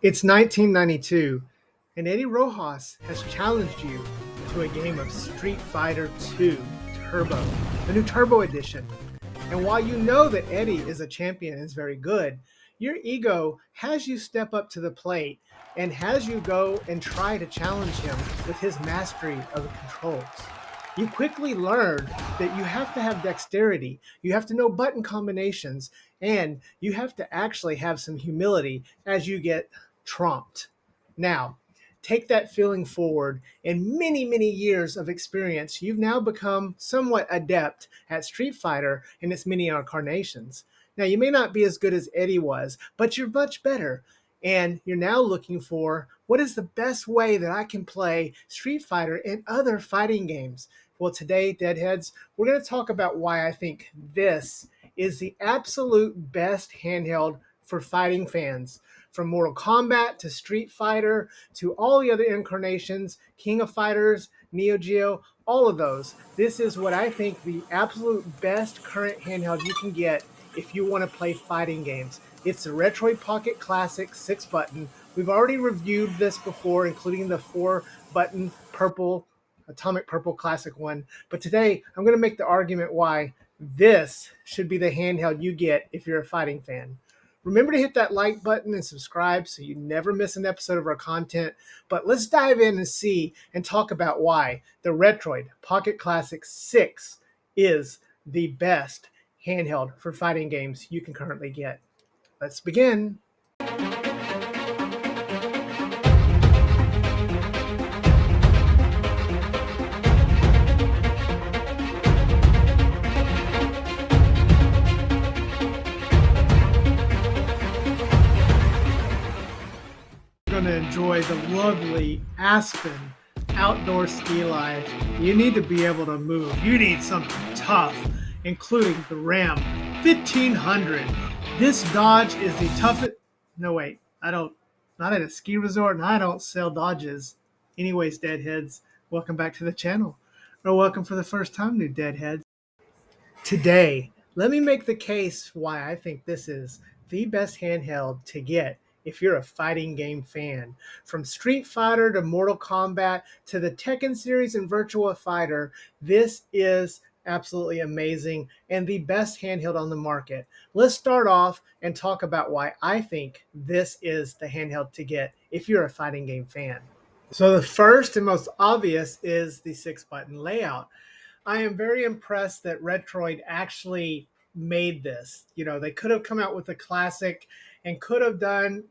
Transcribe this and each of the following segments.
It's 1992, and Eddie Rojas has challenged you to a game of Street Fighter II Turbo, the new Turbo Edition. And while you know that Eddie is a champion and is very good, your ego has you step up to the plate and has you go and try to challenge him with his mastery of the controls. You quickly learn that you have to have dexterity, you have to know button combinations, and you have to actually have some humility as you get trumped. Now, take that feeling forward, and many, many years of experience, you've now become somewhat adept at Street Fighter and its many incarnations. Now, you may not be as good as Eddie was, but you're much better. And you're now looking for what is the best way that I can play Street Fighter and other fighting games. Well, today, Deadheads, we're going to talk about why I think this is the absolute best handheld for fighting fans. From Mortal Kombat to Street Fighter to all the other incarnations, King of Fighters, Neo Geo, all of those. This is what I think the absolute best current handheld you can get if you want to play fighting games. It's the Retroid Pocket Classic 6-button. We've already reviewed this before, including the 4-button purple, Atomic Purple Classic one. But today, I'm going to make the argument why this should be the handheld you get if you're a fighting fan. Remember to hit that like button and subscribe so you never miss an episode of our content. But let's dive in and see and talk about why the Retroid Pocket Classic 6 is the best handheld for fighting games you can currently get. Let's begin. Going to enjoy the lovely Aspen outdoor ski life. You need to be able to move. You need something tough, including the Ram 1500. This Dodge is the toughest. No, wait, I don't. Not at a ski resort, and I don't sell Dodges. Anyways, Deadheads, welcome back to the channel. Or welcome for the first time, new Deadheads. Today, let me make the case why I think this is the best handheld to get if you're a fighting game fan. From Street Fighter to Mortal Kombat to the Tekken series and Virtua Fighter, this is absolutely amazing and the best handheld on the market. Let's start off and talk about why I think this is the handheld to get if you're a fighting game fan. So the first and most obvious is the 6-button layout. I am very impressed that Retroid actually made this. You know, they could have come out with a classic and could have done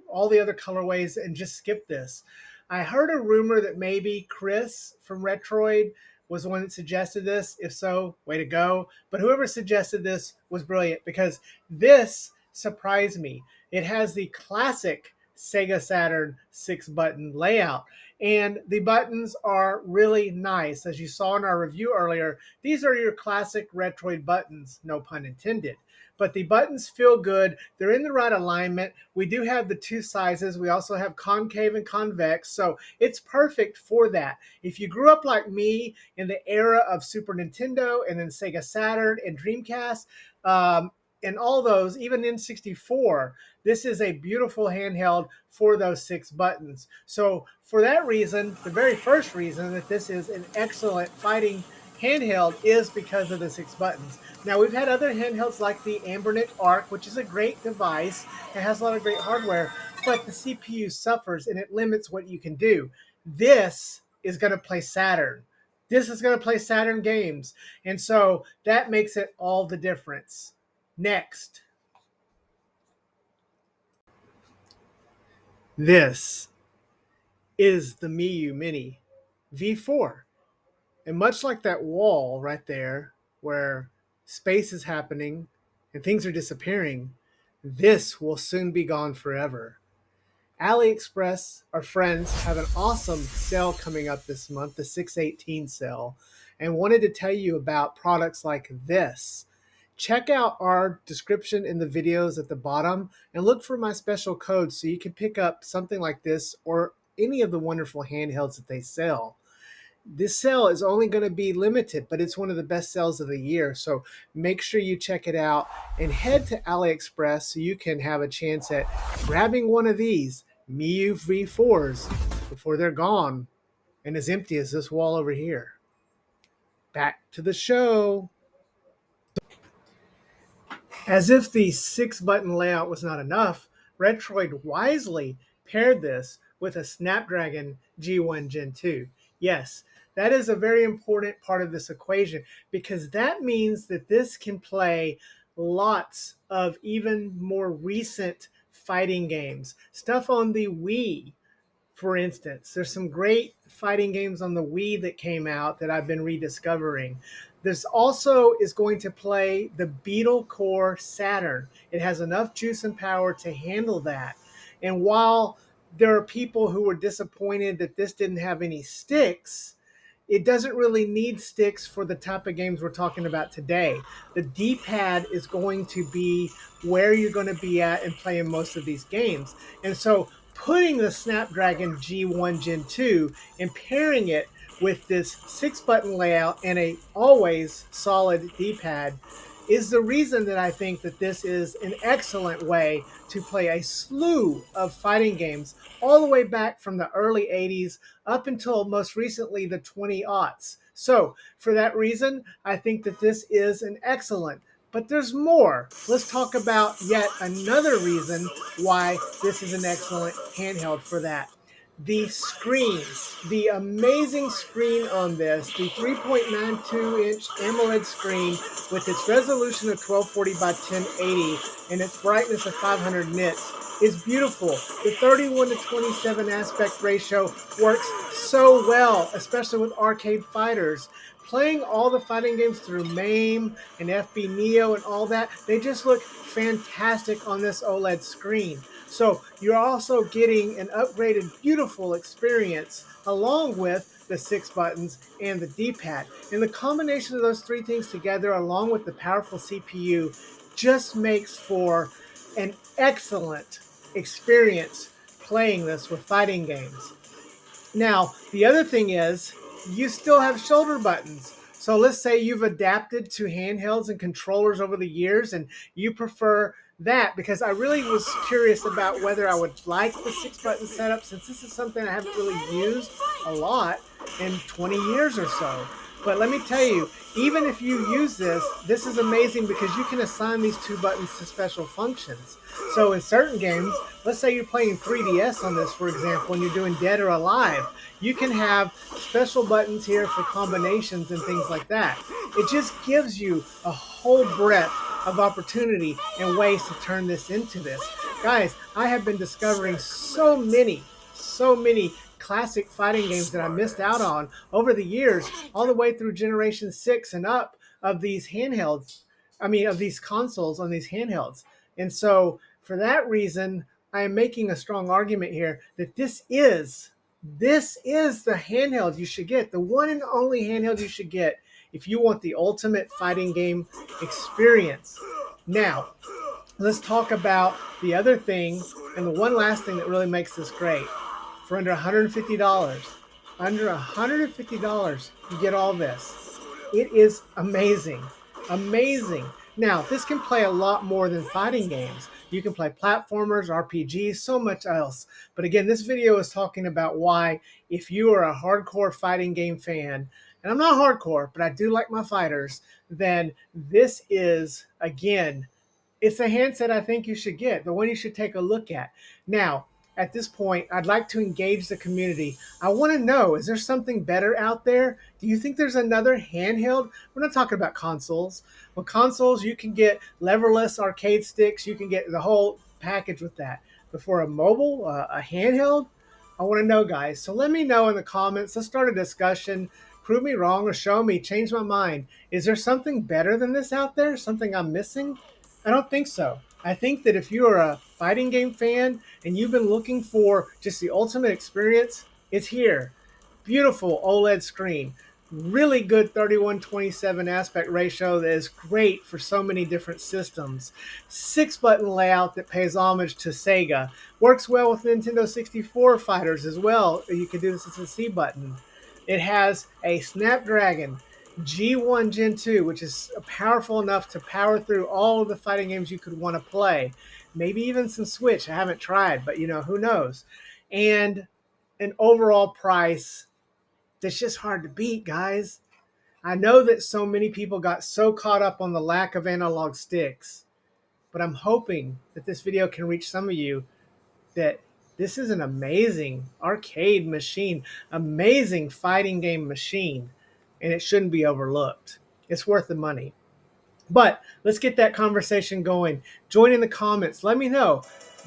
all the other colorways and just skipped this. I heard a rumor that maybe Chris from Retroid was the one that suggested this. If so, way to go. But whoever suggested this was brilliant because this surprised me. It has the classic Sega Saturn 6-button layout. And the buttons are really nice. As you saw in our review earlier, these are your classic Retroid buttons, no pun intended. But the buttons feel good. They're in the right alignment. We do have the 2 sizes. We also have concave and convex. So it's perfect for that. If you grew up like me in the era of Super Nintendo and then Sega Saturn and Dreamcast, and all those, even N64, this is a beautiful handheld for those 6 buttons. So for that reason, the very first reason that this is an excellent fighting handheld is because of the 6 buttons. Now, we've had other handhelds like the Ambernic Arc, which is a great device. It has a lot of great hardware, but the CPU suffers and it limits what you can do. This is going to play Saturn. This is going to play Saturn games. And so that makes it all the difference. Next. This is the Miyoo Mini V4. And much like that wall right there where space is happening and things are disappearing, this will soon be gone forever. AliExpress, our friends, have an awesome sale coming up this month, the 618 sale, and wanted to tell you about products like this. Check out our description in the videos at the bottom and look for my special code so you can pick up something like this or any of the wonderful handhelds that they sell. This sale is only going to be limited, but it's one of the best sales of the year. So make sure you check it out and head to AliExpress so you can have a chance at grabbing one of these Miyoo V4s before they're gone and as empty as this wall over here. Back to the show. As if the 6-button layout was not enough, Retroid wisely paired this with a Snapdragon G1 Gen 2. Yes, that is a very important part of this equation because that means that this can play lots of even more recent fighting games. Stuff on the Wii, for instance. There's some great fighting games on the Wii that came out that I've been rediscovering. This also is going to play the Beetle Core Saturn. It has enough juice and power to handle that. And while there are people who were disappointed that this didn't have any sticks, it doesn't really need sticks for the type of games we're talking about today. The D-pad is going to be where you're going to be at and playing most of these games. And so putting the Snapdragon G1 Gen 2 and pairing it with this 6-button layout and a always solid D-pad is the reason that I think that this is an excellent way to play a slew of fighting games all the way back from the early 80s up until most recently the 20-aughts. So for that reason, I think that this is an excellent, but there's more. Let's talk about yet another reason why this is an excellent handheld for that. The screen, the amazing screen on this, the 3.92-inch AMOLED screen with its resolution of 1240 by 1080 and its brightness of 500 nits is beautiful. The 31 to 27 aspect ratio works so well, especially with arcade fighters. Playing all the fighting games through MAME and FB Neo and all that, they just look fantastic on this OLED screen. So you're also getting an upgraded, beautiful experience along with the 6 buttons and the D-pad. And the combination of those three things together, along with the powerful CPU, just makes for an excellent experience playing this with fighting games. Now, the other thing is you still have shoulder buttons. So let's say you've adapted to handhelds and controllers over the years and you prefer that, because I really was curious about whether I would like the 6-button setup, since this is something I haven't really used a lot in 20 years or so. But let me tell you, even if you use this, this is amazing because you can assign these 2 buttons to special functions. So in certain games, let's say you're playing 3DS on this, for example, and you're doing Dead or Alive, you can have special buttons here for combinations and things like that. It just gives you a whole breadth of opportunity and ways to turn this into this. Guys, I have been discovering so many classic fighting games that I missed out on over the years, all the way through Generation 6 and up of these handhelds. Of these consoles on these handhelds. And so for that reason, I am making a strong argument here that this is the handheld you should get, the one and only handheld you should get if you want the ultimate fighting game experience. Now, let's talk about the other thing and the one last thing that really makes this great. For under $150, you get all this. It is amazing. Amazing. Now, this can play a lot more than fighting games. You can play platformers, RPGs, so much else. But again, this video is talking about why, if you are a hardcore fighting game fan, and I'm not hardcore, but I do like my fighters, then this is, again, it's a handset I think you should get, the one you should take a look at. Now, at this point, I'd like to engage the community. I want to know, is there something better out there? Do you think there's another handheld? We're not talking about consoles. With consoles, you can get leverless arcade sticks. You can get the whole package with that. But for a mobile, a handheld, I want to know, guys. So let me know in the comments. Let's start a discussion. Prove me wrong or show me, change my mind. Is there something better than this out there? Something I'm missing? I don't think so. I think that if you are a fighting game fan and you've been looking for just the ultimate experience, it's here. Beautiful OLED screen. Really good 31:27 aspect ratio that is great for so many different systems. 6-button layout that pays homage to Sega. Works well with Nintendo 64 fighters as well. You can do this as a C button. It has a Snapdragon G1 Gen 2, which is powerful enough to power through all of the fighting games you could want to play. maybe even some Switch. I haven't tried, but who knows? And an overall price that's just hard to beat, guys. I know that so many people got so caught up on the lack of analog sticks, but I'm hoping that this video can reach some of you that this is an amazing arcade machine, amazing fighting game machine, and it shouldn't be overlooked. It's worth the money. But let's get that conversation going. Join in the comments. Let me know,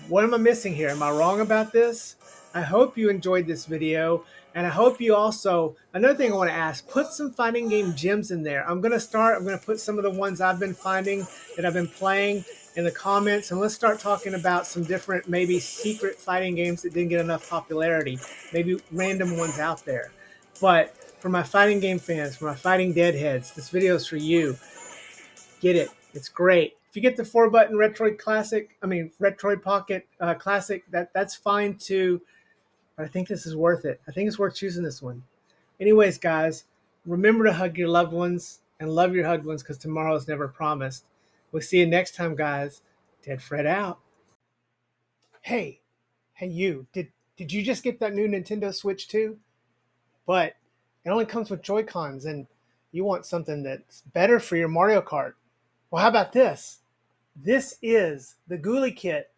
what am I missing here? Am I wrong about this? I hope you enjoyed this video. And I hope you also, another thing I want to ask, put some fighting game gems in there. I'm going to put some of the ones I've been finding that I've been playing in the comments. And let's start talking about some different, maybe secret fighting games that didn't get enough popularity. Maybe random ones out there. But for my fighting game fans, for my fighting deadheads, this video is for you. Get it. It's great. If you get the 4-button Retroid Pocket Classic, that's fine too. But I think this is worth it. I think it's worth choosing this one. Anyways, guys, remember to hug your loved ones and love your hugged ones, because tomorrow is never promised. We'll see you next time, guys. Dead Fred out. Hey, you. Did you just get that new Nintendo Switch too? But it only comes with Joy-Cons, and you want something that's better for your Mario Kart. Well, how about this? This is the Ghoulie Kit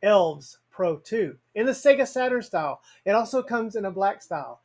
Elves Pro 2 in the Sega Saturn style. It also comes in a black style.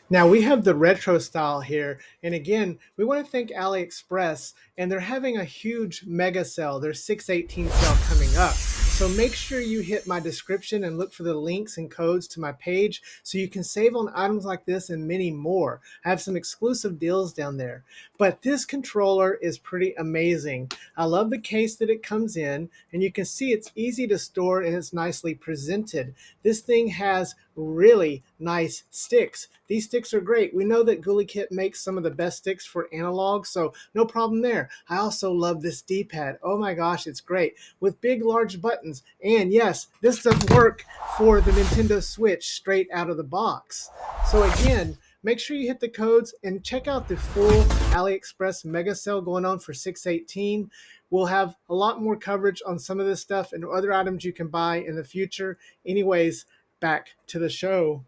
Now we have the retro style here, and again, we want to thank AliExpress, and they're having a huge mega sale, their 6/18 sale coming up. So make sure you hit my description and look for the links and codes to my page so you can save on items like this and many more. I have some exclusive deals down there. But this controller is pretty amazing. I love the case that it comes in, and you can see it's easy to store and it's nicely presented. This thing has really nice sticks. These sticks are great. We know that Ghoulie Kit makes some of the best sticks for analog, so no problem there. I also love this D-pad. Oh my gosh, it's great. With big, large buttons. And yes, this does work for the Nintendo Switch straight out of the box. So again, make sure you hit the codes and check out the full AliExpress mega sale going on for 6/18. We'll have a lot more coverage on some of this stuff and other items you can buy in the future. Anyways, back to the show.